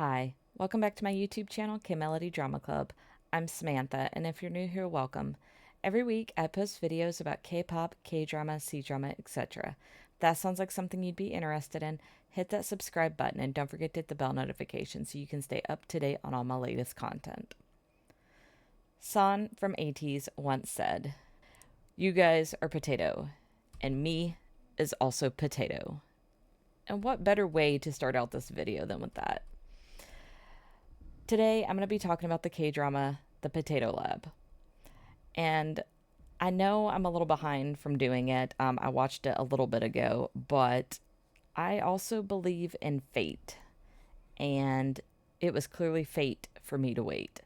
Hi, welcome back to my YouTube channel, K-Melody Drama Club. I'm Samantha, and if you're new here, welcome. Every week, I post videos about K-pop, K-drama, C-drama, etc. If that sounds like something you'd be interested in, hit that subscribe button and don't forget to hit the bell notification so you can stay up to date on all my latest content. San from ATEEZ once said, "You guys are potato, and me is also potato." And what better way to start out this video than with that? Today, I'm going to be talking about the K-drama, The Potato Lab. And I know I'm a little behind from doing it. I watched it a little bit ago, but I also believe in fate. And it was clearly fate for me to wait.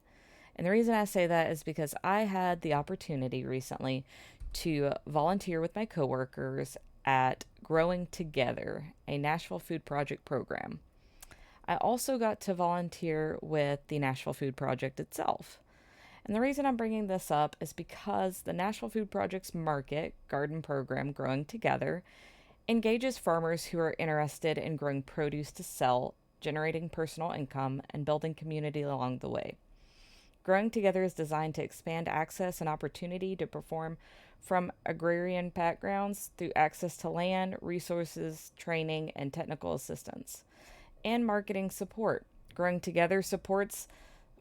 And the reason I say that is because I had the opportunity recently to volunteer with my coworkers at Growing Together, a Nashville Food Project program. I also got to volunteer with the Nashville Food Project itself. And the reason I'm bringing this up is because the Nashville Food Project's market garden program, Growing Together, engages farmers who are interested in growing produce to sell, generating personal income, and building community along the way. Growing Together is designed to expand access and opportunity to perform from agrarian backgrounds through access to land, resources, training, and technical assistance and marketing support. Growing Together supports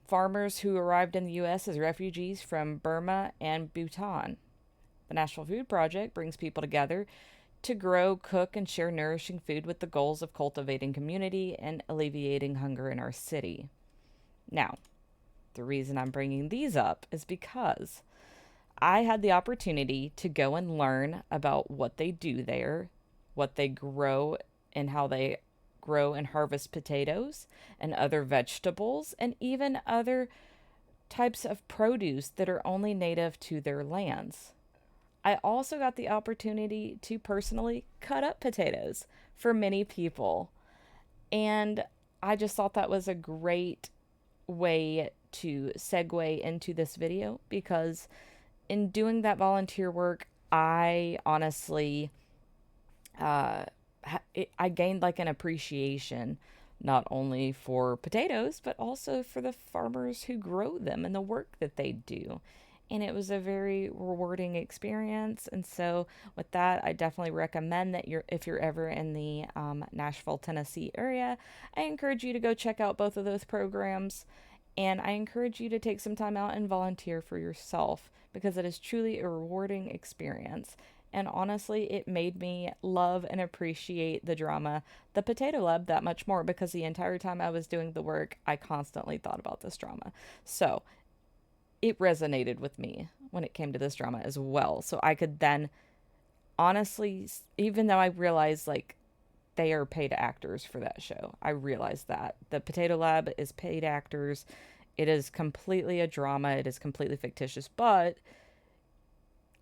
farmers who arrived in the U.S. as refugees from Burma and Bhutan. The National Food Project brings people together to grow, cook, and share nourishing food with the goals of cultivating community and alleviating hunger in our city. Now, the reason I'm bringing these up is because I had the opportunity to go and learn about what they do there, what they grow, and how they grow and harvest potatoes and other vegetables and even other types of produce that are only native to their lands. I also got the opportunity to personally cut up potatoes for many people. And I just thought that was a great way to segue into this video because in doing that volunteer work, I honestly I gained like an appreciation not only for potatoes but also for the farmers who grow them and the work that they do. And it was a very rewarding experience. And so, with that, I definitely recommend that if you're ever in the Nashville, Tennessee area, I encourage you to go check out both of those programs. And I encourage you to take some time out and volunteer for yourself because it is truly a rewarding experience. And honestly, it made me love and appreciate the drama, The Potato Lab, that much more because the entire time I was doing the work, I constantly thought about this drama. So it resonated with me when it came to this drama as well. So I could then honestly, even though I realized like they are paid actors for that show, I realized that the Potato Lab is paid actors. It is completely a drama. It is completely fictitious, but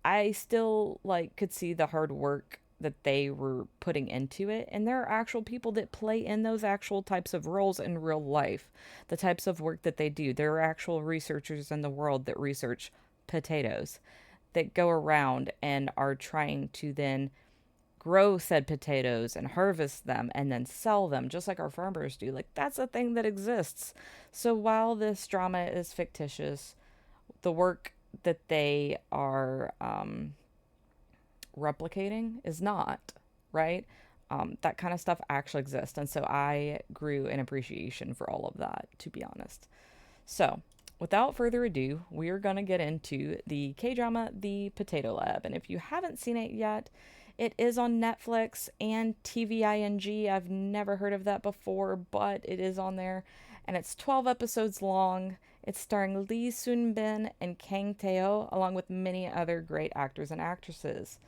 I still like could see the hard work that they were putting into it, and there are actual people that play in those actual types of roles in real life. The types of work that they do. There are actual researchers in the world that research potatoes that go around and are trying to then grow said potatoes and harvest them and then sell them just like our farmers do. Like that's a thing that exists. So while this drama is fictitious, the work that they are replicating is not, right? That kind of stuff actually exists. And so I grew an appreciation for all of that, to be honest. So, without further ado, we are going to get into the K drama, The Potato Lab. And if you haven't seen it yet, it is on Netflix and TVING. I've never heard of that before, but it is on there. And it's 12 episodes long. It's starring Lee Sun-bin and Kang Tae-oh, along with many other great actors and actresses.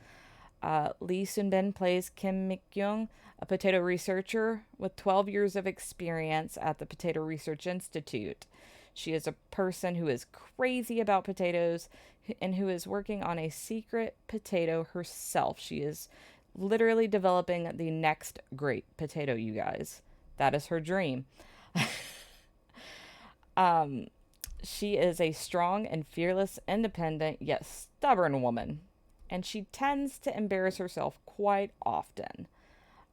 Lee Sun-bin plays Kim Mi-kyung, a potato researcher with 12 years of experience at the Potato Research Institute. She is a person who is crazy about potatoes and who is working on a secret potato herself. She is literally developing the next great potato, you guys. That is her dream. She is a strong and fearless, independent, yet stubborn woman, and she tends to embarrass herself quite often.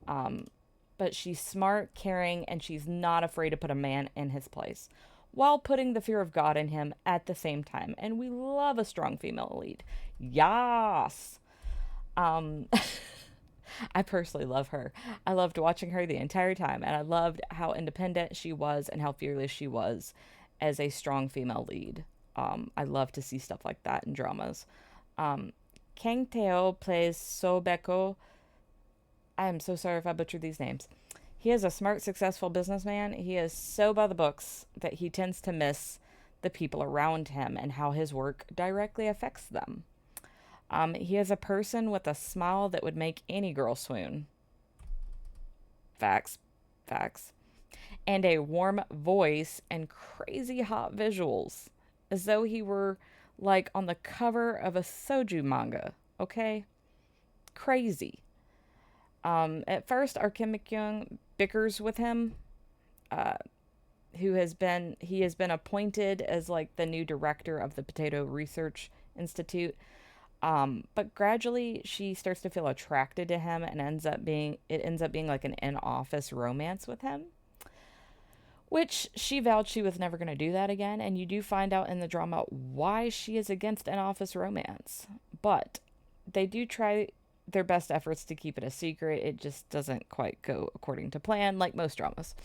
But but she's smart, caring, and she's not afraid to put a man in his place while putting the fear of God in him at the same time. And we love a strong female lead. Yas. Um, I personally love her. I loved watching her the entire time, and I loved how independent she was and how fearless she was as a strong female lead. I love to see stuff like that in dramas. Um, Kang Tae-oh plays So Beko. I am so sorry if I butchered these names. He is a smart, successful businessman. He is so by the books that he tends to miss the people around him and how his work directly affects them. He is a person with a smile that would make any girl swoon. Facts. Facts. And a warm voice and crazy hot visuals, as though he were like on the cover of a soju manga. Okay? Crazy. At first, our Kim Myung bickers with him, uh, he has been appointed as like the new director of the Potato Research Institute. But gradually she starts to feel attracted to him and it ends up being like an in-office romance with him, which she vowed she was never going to do that again. And you do find out in the drama why she is against in-office romance, but they do try their best efforts to keep it a secret. It just doesn't quite go according to plan, like most dramas.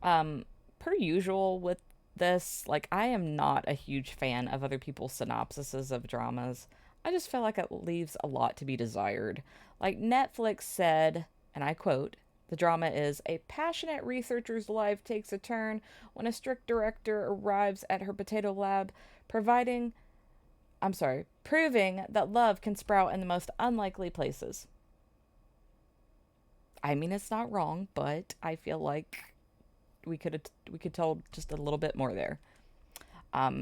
Per usual with this, like, I am not a huge fan of other people's synopsises of dramas. I just feel like it leaves a lot to be desired. Like, Netflix said, and I quote, the drama is a passionate researcher's life takes a turn when a strict director arrives at her potato lab, proving that love can sprout in the most unlikely places. I mean, it's not wrong, but I feel like we could tell just a little bit more there.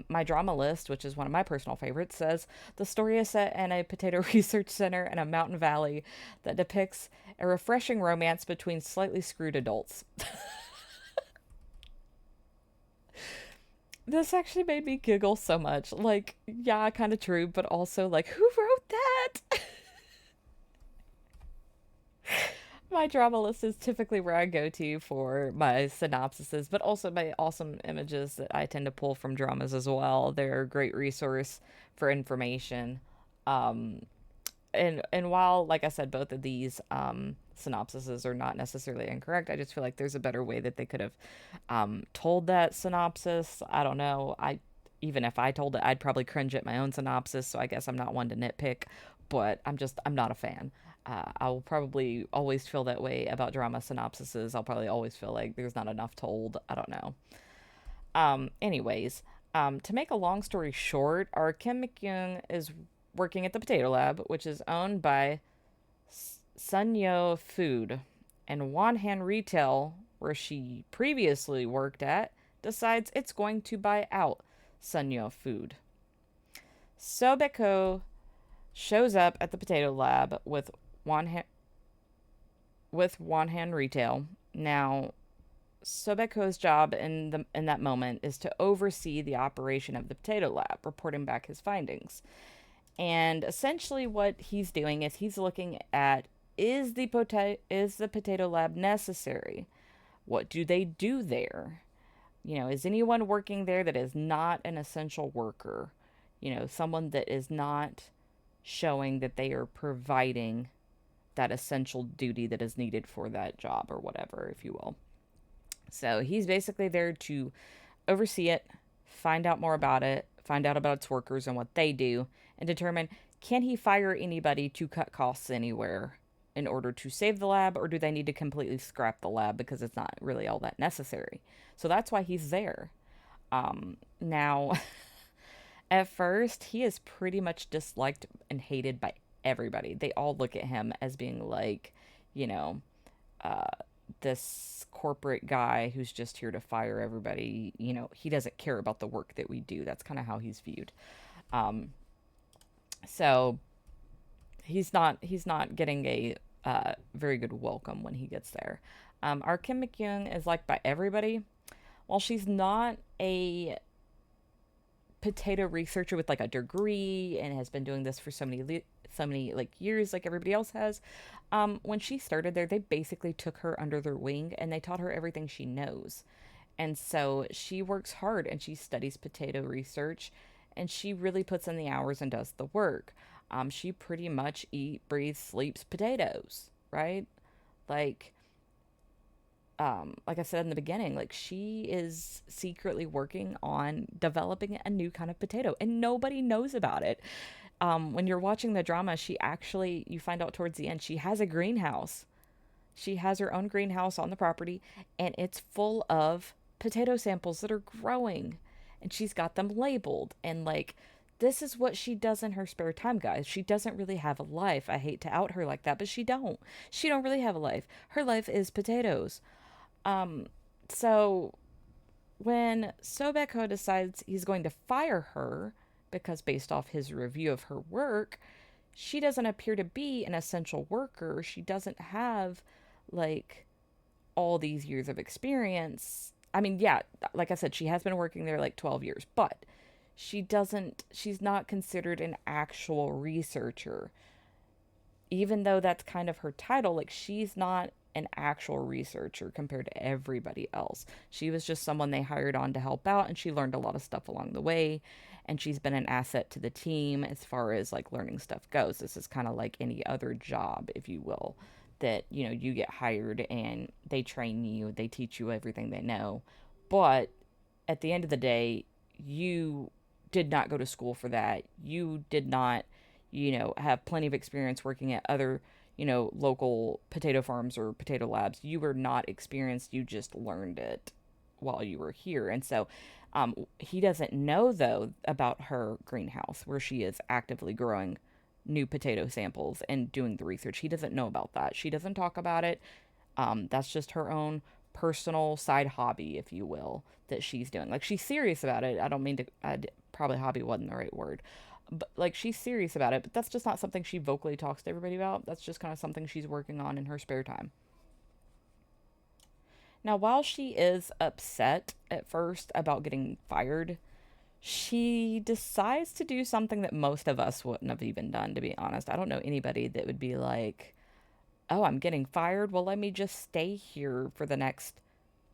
My drama list, which is one of my personal favorites, says the story is set in a potato research center in a mountain valley that depicts a refreshing romance between slightly screwed adults. This actually made me giggle so much. Like, yeah, kind of true, but also like, who wrote that? My drama list is typically where I go to for my synopsises, but also my awesome images that I tend to pull from dramas as well. They're a great resource for information. Um, and while, like I said, both of these synopsises are not necessarily incorrect, I just feel like there's a better way that they could have told that synopsis. I don't know. Even if I told it, I'd probably cringe at my own synopsis. So I guess I'm not one to nitpick, but I'm not a fan. I will probably always feel that way about drama synopsises. I'll probably always feel like there's not enough told. I don't know. Anyways, to make a long story short, our Kim Myung is working at the Potato Lab, which is owned by Sunyo Food, and Wanhan Retail, where she previously worked at, decides it's going to buy out Sunyo Food. Sobeko shows up at the Potato Lab Wanhan with Wanhan Retail. Now, Sobeko's job in that moment is to oversee the operation of the Potato Lab, reporting back his findings. And essentially what he's doing is he's looking at is the Potato Lab necessary? What do they do there? You know, is anyone working there that is not an essential worker? You know, someone that is not showing that they are providing that essential duty that is needed for that job or whatever, if you will. So he's basically there to oversee it, find out more about it, find out about its workers and what they do, and determine, can he fire anybody to cut costs anywhere in order to save the lab, or do they need to completely scrap the lab because it's not really all that necessary? So that's why he's there. Now, at first, he is pretty much disliked and hated by everybody. They all look at him as being like, you know, uh, this corporate guy who's just here to fire everybody. You know, he doesn't care about the work that we do. That's kind of how he's viewed. So he's not getting a very good welcome when he gets there. Our Kim Myung is liked by everybody. While she's not a potato researcher with like a degree and has been doing this for so many like years like everybody else has. When she started there, they basically took her under their wing and they taught her everything she knows. And so she works hard and she studies potato research and she really puts in the hours and does the work. She pretty much eat, breathes, sleeps potatoes, right? Like like I said in the beginning, like she is secretly working on developing a new kind of potato and nobody knows about it. When you're watching the drama, she actually, you find out towards the end, she has a greenhouse. She has her own greenhouse on the property and it's full of potato samples that are growing and she's got them labeled. And like, this is what she does in her spare time, guys. She doesn't really have a life. I hate to out her like that, but she don't. She don't really have a life. Her life is potatoes. So when Sobeko decides he's going to fire her, because based off his review of her work, she doesn't appear to be an essential worker. She doesn't have like all these years of experience. I mean, yeah, like I said, she has been working there like 12 years, but she's not considered an actual researcher even though that's kind of her title, like she's not an actual researcher compared to everybody else. She was just someone they hired on to help out and she learned a lot of stuff along the way and she's been an asset to the team as far as like learning stuff goes. This is kind of like any other job, if you will, that you get hired and they train you, they teach you everything they know. But at the end of the day, you did not go to school for that. You did not, have plenty of experience working at other, local potato farms or potato labs. You were not experienced. You just learned it while you were here. And so he doesn't know, though, about her greenhouse where she is actively growing new potato samples and doing the research. He doesn't know about that. She doesn't talk about it. That's just her own personal side hobby, if you will, that she's doing. Like she's serious about it. I don't mean to. Probably hobby wasn't the right word, but like she's serious about it. But that's just not something she vocally talks to everybody about. That's just kind of something she's working on in her spare time. Now, while she is upset at first about getting fired, she decides to do something that most of us wouldn't have even done, to be honest. I don't know anybody that would be like, oh, I'm getting fired. Well, let me just stay here for the next,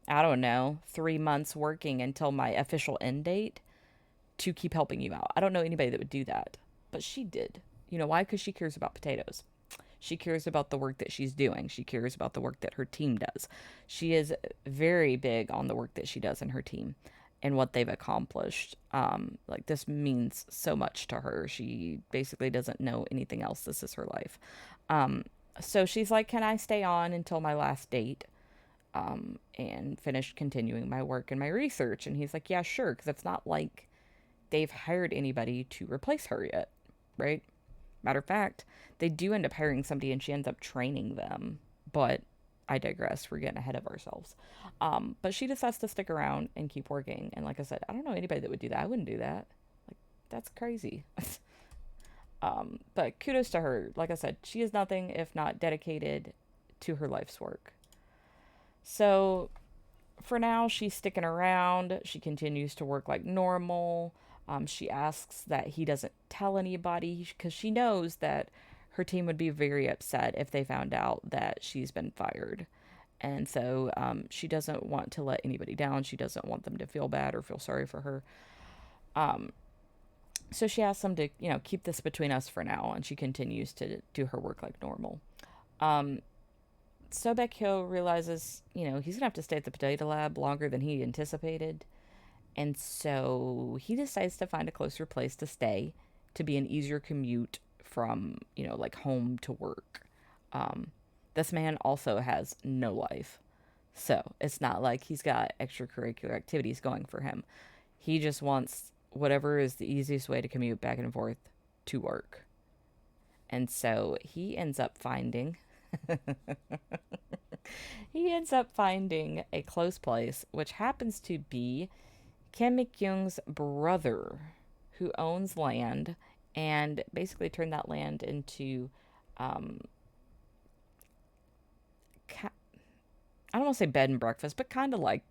I don't know, 3 months working until my official end date to keep helping you out. I don't know anybody that would do that, but she did. You know why? Because she cares about potatoes. She cares about the work that she's doing. She cares about the work that her team does. She is very big on the work that she does in her team and what they've accomplished. Like this means so much to her. She basically doesn't know anything else. This is her life. So she's like, can I stay on until my last date? And finish continuing my work and my research. And he's like, yeah, sure. Because it's not like they've hired anybody to replace her yet, right? Matter of fact, they do end up hiring somebody and she ends up training them. But I digress. We're getting ahead of ourselves. But she decides to stick around and keep working. And like I said, I don't know anybody that would do that. I wouldn't do that. Like, that's crazy. But kudos to her. Like I said, she is nothing if not dedicated to her life's work. So for now, she's sticking around. She continues to work like normal. She asks that he doesn't tell anybody because she knows that her team would be very upset if they found out that she's been fired. And so she doesn't want to let anybody down. She doesn't want them to feel bad or feel sorry for her. So she asks them to, keep this between us for now. And she continues to do her work like normal. So Baekho realizes, he's going to have to stay at the potato lab longer than he anticipated. And so he decides to find a closer place to stay to be an easier commute from, like home to work. This man also has no life. So it's not like he's got extracurricular activities going for him. He just wants whatever is the easiest way to commute back and forth to work. And so he ends up finding a close place, which happens to be Kim Mi-kyung's brother, who owns land and basically turned that land into, I don't want to say bed and breakfast, but kind of like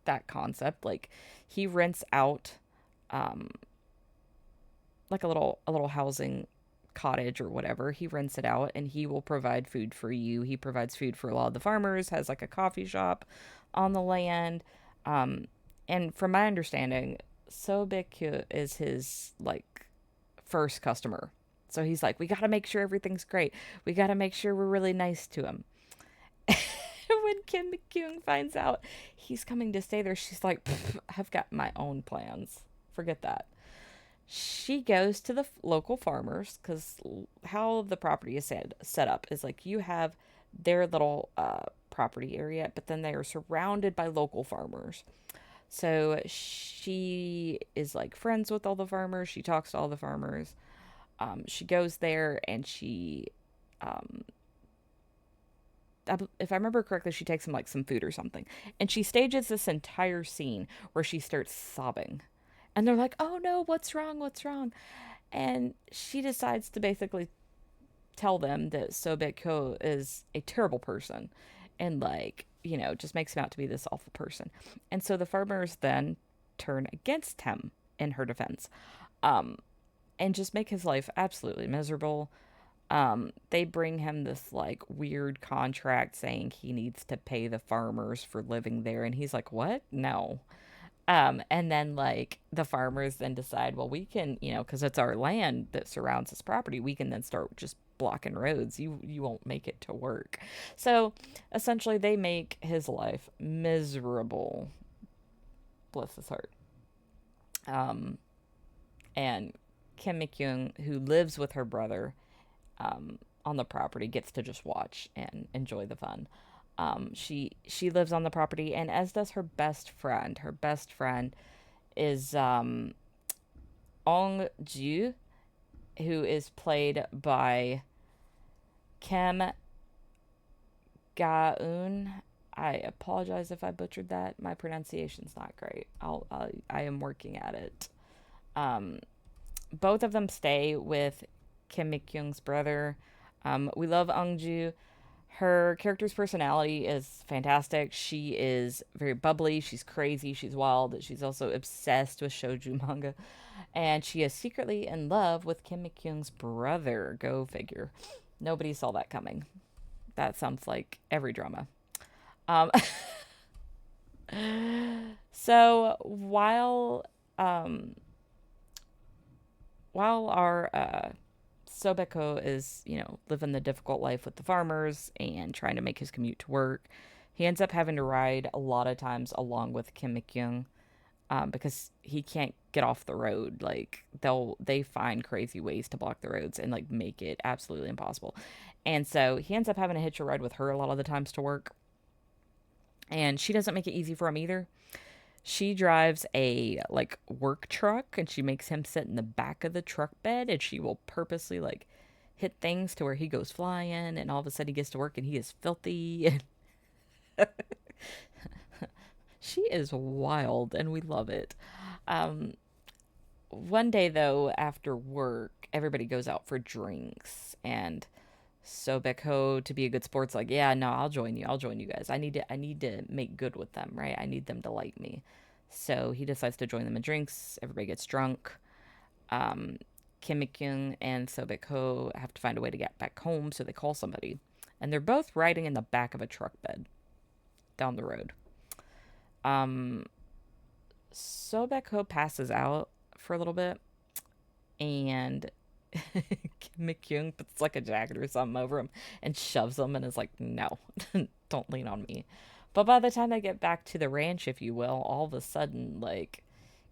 that concept. Like he rents out, like a little housing cottage or whatever. He rents it out and he will provide food for you. He provides food for a lot of the farmers, has like a coffee shop on the land. Um, and from my understanding, Sobekyo is his like first customer. So he's like, we got to make sure everything's great. We got to make sure we're really nice to him. When Kim Kyung finds out he's coming to stay there, she's like, I've got my own plans. Forget that. She goes to the local farmers because how the property is set up is like you have their little property area, but then they are surrounded by local farmers. So she is like friends with all the farmers. She talks to all the farmers. She goes there and um, if I remember correctly, she takes him like some food or something. And she stages this entire scene where she starts sobbing. And they're like, oh no, what's wrong? What's wrong? And she decides to basically tell them that Sobek is a terrible person and, like, just makes him out to be this awful person. And so the farmers then turn against him in her defense, um, and just make his life absolutely miserable. They bring him this like weird contract saying he needs to pay the farmers for living there, and he's like, "What? No." And then like the farmers then decide, well, we can, because it's our land that surrounds this property, we can then start just blocking roads. You won't make it to work. So essentially, they make his life miserable. Bless his heart. Um, and Kim Mi-kyung, who lives with her brother on the property, gets to just watch and enjoy the fun. She lives on the property, and as does her best friend. Her best friend is Ong Ju, who is played by Kim Ga-eun. I apologize if I butchered that. My pronunciation's not great. I am working at it. Um, Both of them stay with Kim Mi-kyung's brother. We love Ongju. Her character's personality is fantastic. She is very bubbly. She's crazy. She's wild. She's also obsessed with shoujo manga. And she is secretly in love with Kim Mi-kyung's brother. Go figure. Nobody saw that coming. That sounds like every drama. Um, so um, while our Sobeko is, living the difficult life with the farmers and trying to make his commute to work, he ends up having to ride a lot of times along with Kim Mi-kyung, because he can't get off the road. Like they find crazy ways to block the roads and like make it absolutely impossible. And so he ends up having to hitch a ride with her a lot of the times to work. And she doesn't make it easy for him either. She drives a like work truck and she makes him sit in the back of the truck bed, and she will purposely like hit things to where he goes flying, and all of a sudden he gets to work and he is filthy and she is wild and we love it. Um One day though, after work, everybody goes out for drinks, and so Beko, to be a good sport's like, yeah, no, I'll join you. I'll join you guys. I need to make good with them, right? I need them to like me. So he decides to join them in drinks. Everybody gets drunk. Um, Kim Mi-kyung and So Beko have to find a way to get back home, so they call somebody. And they're both riding in the back of a truck bed down the road. Um, So Beko passes out for a little bit, and Kim Mi-kyung puts like a jacket or something over him and shoves him and is like, no, don't lean on me. But by the time they get back to the ranch, if you will, all of a sudden, like,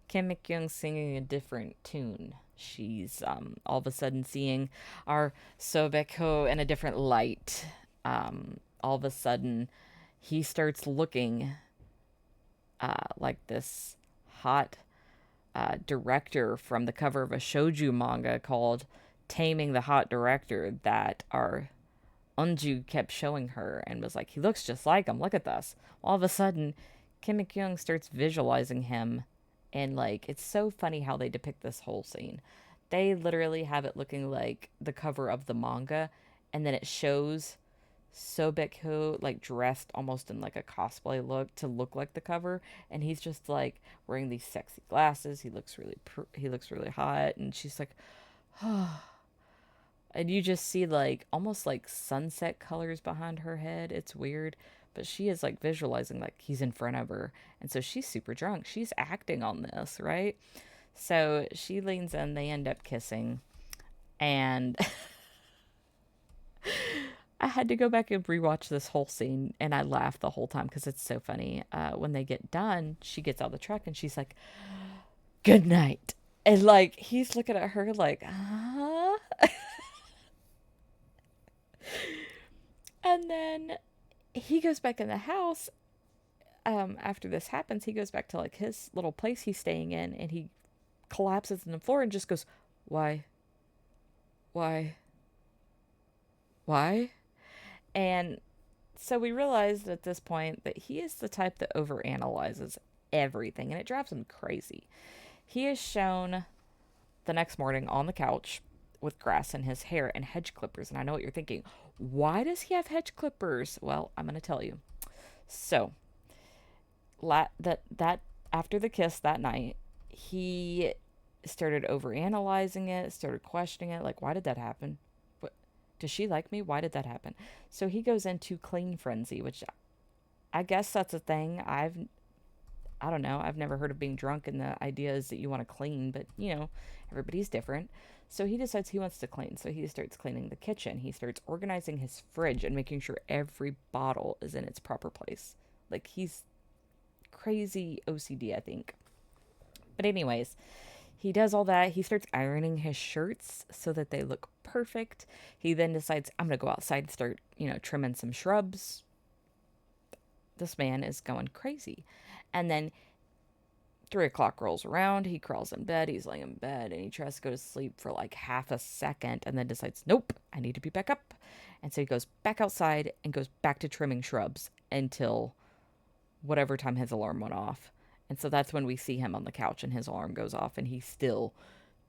Kim Mi-kyung's singing a different tune. She's all of a sudden seeing our Sobeko in a different light. All of a sudden, he starts looking like this hot director from the cover of a shoujo manga called Taming the Hot Director that our Unju kept showing her, and was like, he looks just like him. Look at this. All of a sudden, Kim Mi-kyung starts visualizing him, and like it's so funny how they depict this whole scene. They literally have it looking like the cover of the manga, and then it shows Sobek like dressed almost in like a cosplay look to look like the cover, and he's just like wearing these sexy glasses. He looks really hot, and she's like, And you just see like almost like sunset colors behind her head. It's weird, but she is like visualizing like he's in front of her. And so she's super drunk. She's acting on this, right? So she leans in, they end up kissing. And I had to go back and rewatch this whole scene, and I laughed the whole time because it's so funny. When they get done, she gets out of the truck and she's like, "Good night." And like he's looking at her like, huh? And then he goes back in the house. After this happens, he goes back to like his little place he's staying in, and he collapses on the floor and just goes, "Why? Why? Why?" And so we realized at this point that he is the type that overanalyzes everything, and it drives him crazy. He is shown the next morning on the couch with grass in his hair and hedge clippers. And I know what you're thinking. Why does he have hedge clippers? Well, I'm going to tell you. So, that after the kiss that night, he started overanalyzing it, started questioning it, like, why did that happen? What, does she like me? Why did that happen? So he goes into clean frenzy, which I guess that's a thing. I don't know. I've never heard of being drunk, and the idea is that you want to clean, but everybody's different. So he decides he wants to clean. So he starts cleaning the kitchen. He starts organizing his fridge and making sure every bottle is in its proper place. Like he's crazy OCD, I think. But anyways, he does all that. He starts ironing his shirts so that they look perfect. He then decides, I'm going to go outside and start, trimming some shrubs. This man is going crazy. And then 3 o'clock rolls around. He crawls in bed. He's laying in bed and he tries to go to sleep for like half a second and then decides, nope, I need to be back up. And so he goes back outside and goes back to trimming shrubs until whatever time his alarm went off. And so that's when we see him on the couch and his alarm goes off and he's still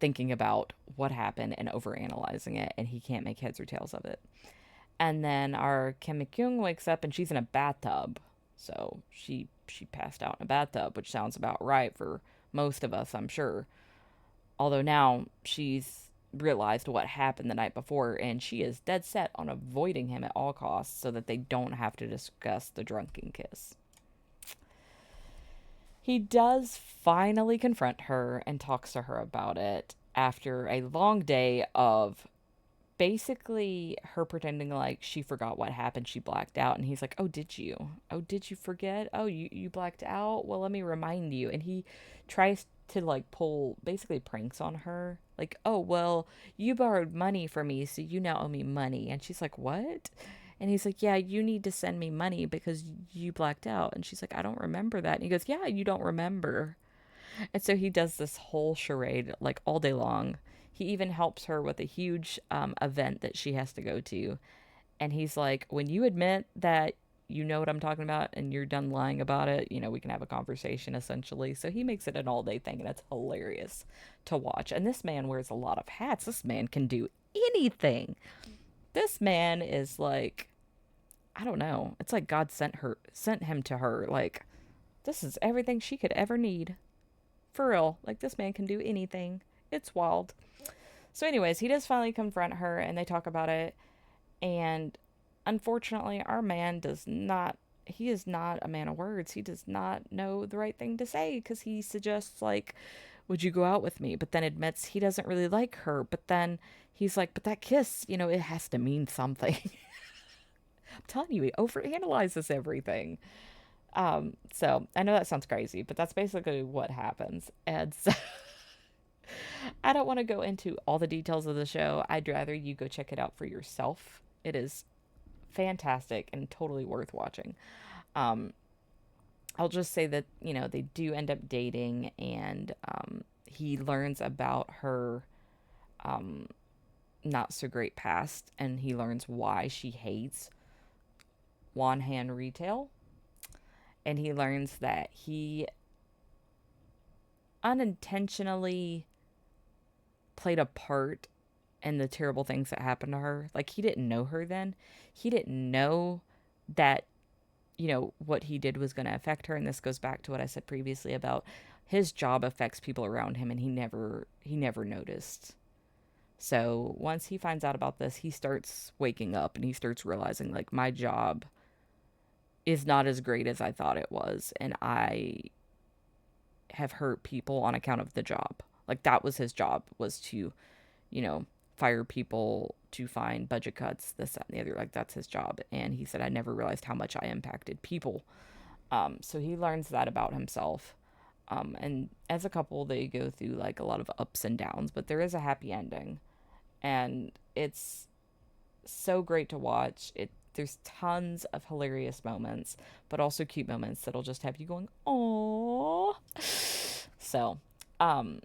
thinking about what happened and overanalyzing it, and he can't make heads or tails of it. And then our Kim McKeown wakes up and she's in a bathtub. So she passed out in a bathtub, which sounds about right for most of us, I'm sure. Although now she's realized what happened the night before and she is dead set on avoiding him at all costs so that they don't have to discuss the drunken kiss. He does finally confront her and talks to her about it after a long day of basically her pretending like she forgot what happened. She blacked out, and he's like, "Oh, did you? Oh, did you forget? Oh, you blacked out? Well, let me remind you." And he tries to like pull basically pranks on her. Like, "Oh, well, you borrowed money from me, so you now owe me money." And she's like, "What?" And he's like, "Yeah, you need to send me money because you blacked out." And she's like, "I don't remember that." And he goes, "Yeah, you don't remember." And so he does this whole charade like all day long. He even helps her with a huge event that she has to go to. And he's like, when you admit that you know what I'm talking about and you're done lying about it, we can have a conversation essentially. So he makes it an all day thing and it's hilarious to watch. And this man wears a lot of hats. This man can do anything. This man is like, I don't know. It's like God sent him to her. Like, this is everything she could ever need. For real. Like, this man can do anything. It's wild. So, anyways, he does finally confront her and they talk about it. And unfortunately, our man does not, he is not a man of words. He does not know the right thing to say because he suggests, like, would you go out with me? But then admits he doesn't really like her. But then he's like, but that kiss, it has to mean something. I'm telling you, he overanalyzes everything. So I know that sounds crazy, but that's basically what happens. And so I don't want to go into all the details of the show. I'd rather you go check it out for yourself. It is fantastic and totally worth watching. Um, I'll just say that, they do end up dating and he learns about her not so great past and he learns why she hates one hand retail. And he learns that he unintentionally played a part in the terrible things that happened to her. Like, he didn't know her then. He didn't know that, what he did was going to affect her. And this goes back to what I said previously about his job affects people around him, and he never noticed. So once he finds out about this, he starts waking up and he starts realizing, like, my job is not as great as I thought it was. And I have hurt people on account of the job. Like, that was his job, was to, you know, fire people, to find budget cuts, this, that, and the other. Like, that's his job. And he said, I never realized how much I impacted people. So he learns that about himself. And as a couple, they go through like a lot of ups and downs, but there is a happy ending. And it's so great to watch. There's tons of hilarious moments, but also cute moments that'll just have you going, "Oh." So, um,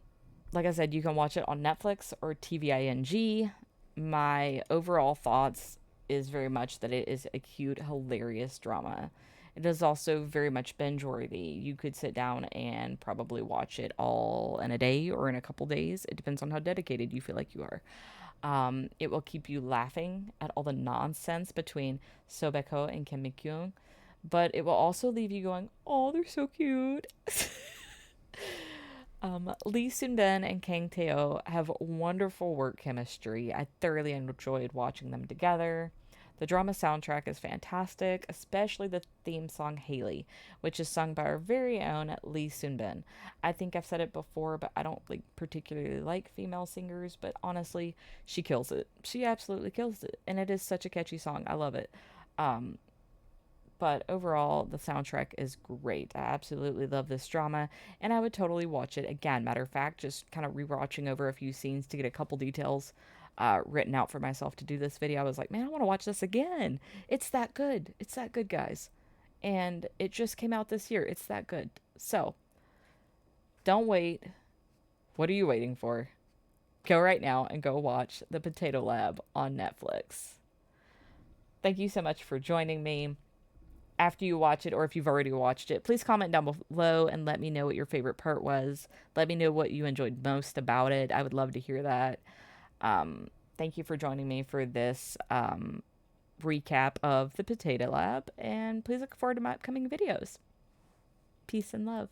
like I said, you can watch it on Netflix or TVING. My overall thoughts is very much that it is a cute, hilarious drama. It is also very much binge worthy. You could sit down and probably watch it all in a day or in a couple days. It depends on how dedicated you feel like you are. It will keep you laughing at all the nonsense between Sobeko and Kim Mi-kyung, but it will also leave you going, "Oh, they're so cute." Lee Soon-bin and Kang Tae-oh have wonderful work chemistry. I thoroughly enjoyed watching them together. The drama soundtrack is fantastic, especially the theme song Haley, which is sung by our very own Lee Soon-bin. I think I've said it before, but I don't like particularly like female singers, but honestly, she kills it. She absolutely kills it, and it is such a catchy song. I love it. Um, but overall, the soundtrack is great. I absolutely love this drama, and I would totally watch it again. Matter of fact, just kind of rewatching over a few scenes to get a couple details written out for myself to do this video. I was like, man, I want to watch this again. It's that good. It's that good, guys. And it just came out this year. It's that good. So, don't wait. What are you waiting for? Go right now and go watch The Potato Lab on Netflix. Thank you so much for joining me. After you watch it, or if you've already watched it, please comment down below and let me know what your favorite part was. Let me know what you enjoyed most about it. I would love to hear that. Thank you for joining me for this recap of the Potato Lab, and please look forward to my upcoming videos. Peace and love.